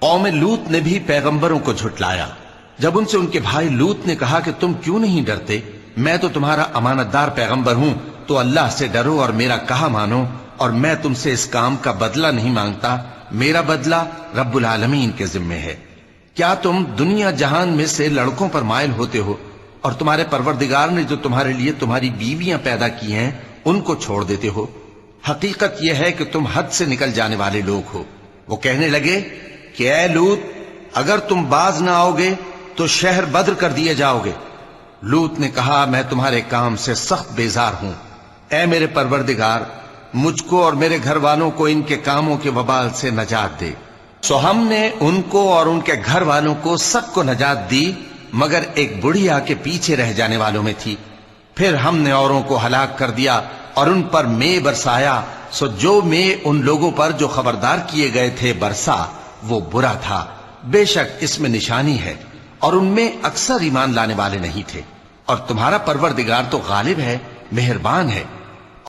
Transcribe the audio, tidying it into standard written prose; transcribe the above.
कौम लूत ने भी पैगंबरों को झुटलाया। जब उनसे उनके भाई लूत ने कहा कि तुम क्यों नहीं डरते, मैं तो तुम्हारा अमानतदार पैगंबर हूं, तो अल्लाह से डरो और मेरा कहा मानो, और मैं तुमसे इस काम का बदला नहीं मांगता, मेरा बदला रब्बुल आलमीन के जिम्मे है। क्या तुम दुनिया जहान में से लड़कों पर माइल होते हो और तुम्हारे परवरदिगार ने जो तुम्हारे लिए तुम्हारी बीवियां पैदा की हैं उनको छोड़ देते हो? हकीकत यह है कि तुम हद से निकल जाने वाले लोग हो। वो कहने लगे कि ऐ लूत, अगर तुम बाज ना आओगे तो शहर बद्र कर दिए जाओगे। लूत ने कहा, मैं तुम्हारे काम से सख्त बेजार हूं। ऐ मेरे परवरदिगार, मुझको और मेरे घर वालों को इनके कामों के वबाल से नजात दे। सो हमने उनको और उनके घर वालों को सबको नजात दी, मगर एक बुढ़िया के पीछे रह जाने वालों में थी। फिर हमने औरों को हलाक कर दिया और उन पर मे बरसाया। सो जो मे उन लोगों पर जो खबरदार किए गए थे बरसा, वो बुरा था। बेशक इसमें निशानी है और उनमें अक्सर ईमान लाने वाले नहीं थे। और तुम्हारा परवरदिगार तो गालिब है, मेहरबान है।